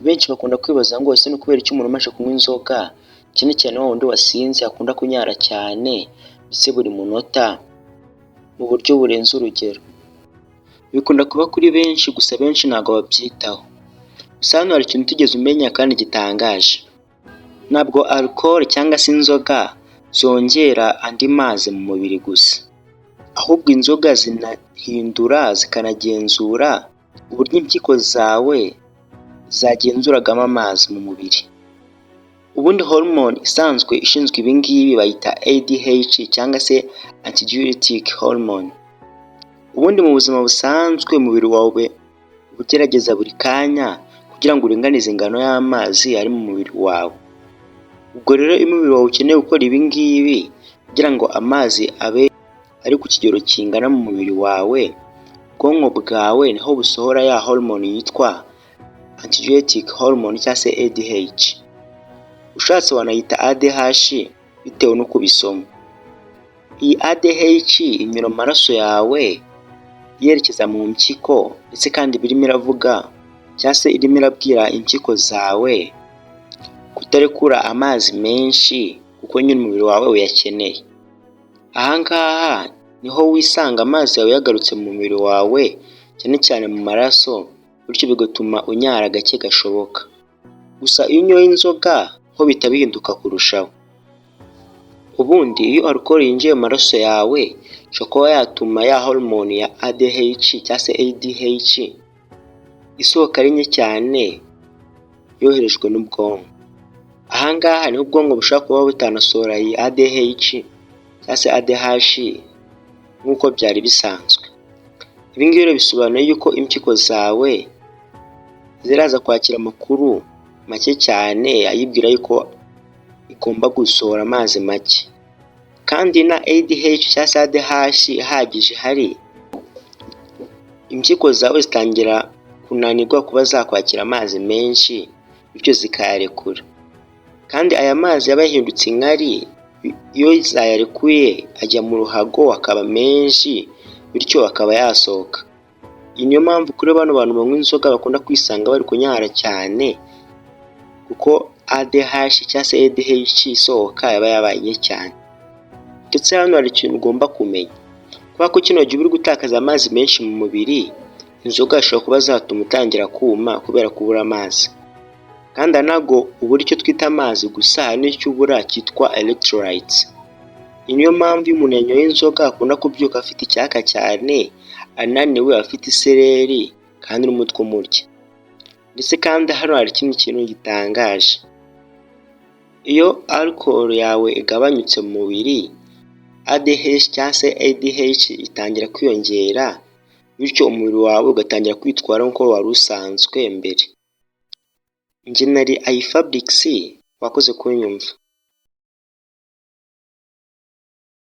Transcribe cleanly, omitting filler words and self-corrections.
Benshi bakunda kwibaza ngo ese ni ukubera iki umuntu umaze kunywa inzoga cyane cyane wa wundi wasinze akunda kunyara cyane ndetse buri munota mu buryo burenze urugero. Bikunda kuba kuri benshi gusa benshi ntabwo babyitaho. Gusa hano hari ikintu utigeze umenya kandi gitangaje. Ntabwo alcool cyangwa se inzoga zongera andi mazi mu mubiri gusa, ahubwo inzoga zinahindura zikanagenzura uburyo impyiko zawe zagenzuragamo amazi mu mubiri. Ubundi hormone isanzwe ishinzwe ibi ngibi bayita ADH cyangwa se antidiuretic hormone. Ubundi mu buzima busanzwe umubiri wawe ugerageza buri kanya kugira ngo uringanize ingano y'amazi ari mu mubiri wawe. Ubwo rero iyo umubiri wawe ukeneye gukora ibi ngibi kugira ngo amazi abe ari ku kigero kingana mu mubiri wawe, ubwonko bwawe niho busohora ya hormone yitwa antidiuretic hormone cyangwa se ADH. Ushatse wanayita ADH bitewe n'uko ubisoma. Iyi ADH inyura mu maraso yawe yerekeza mu mpyiko ndetse kandi birimo iravuga cyangwa se irimo irabwira impyiko zawe kutarekura amazi menshi kuko nyine umubiri wawe uyakeneye. Aha ngaha niho wisanga amazi yawe yagarutse mu mubiri wawe cyane cyane mu maraso, bityo bigatuma unyara gake gashoboka. Gusa iyo unyoye inzoga ho bihita bihinduka kurushaho. Ubundi iyo alcohol yinjiye mu maraso yawe ishobora kuba yatuma ya hormone ya ADH cyangwa se ADH isohoka ari nke cyane yoherejwe n'ubwonko. Aha ngaha niho ubwonko bushobora kuba butanasohora iyi ADH cyangwa se ADH nk'uko byari bisanzwe. Ibi ngibi rero bisobanuye yuko impyiko zawe ziraza kwakira amakuru make cyane ayibwira yuko igomba gusohora amazi make, kandi na ADH cyangwa se ADH ihagije ihari, impyiko zawe zitangira kunanirwa kuba zakwakira amazi menshi bityo zikayarekura. Kandi aya mazi yaba yahindutse inkari, iyo zayarekuye ajya mu ruhago akaba menshi bityo akaba yasohoka. Iyi niyo mpamvu kuri bano bantu banywa inzoga bakunda kwisanga bari kunyara cyane, kuko ADH cyangwa se ADH isohoka yaba yabaye cyane. Ndetse hano hari ikintu ugomba kumenya, kubera ko kino gihe uri gutakaza amazi menshi mu mubiri, inzoga zishobora kuba zatuma utangira kuma kubera kubura amazi. Kandi ntabwo ubura icyo twita amazi gusa, hari n'icyo ubura cyitwa electrolytes. Iyi niyo mpamvu iyo umuntu yanyoye inzoga akunda kubyuka afite icyaka cyane, ananiwe, afite isereri kandi n'umutwe umurya. Ndetse kandi hano hari ikindi kintu gitangaje. Iyo alcohol yawe igabanyutse mu mubiri, ADH cyangwa se ADH itangira kwiyongera bityo umubiri wawe ugatangira kwitwara nk'uko wari usanzwe mbere. Njye nari iFabrics, wakoze kunyumva.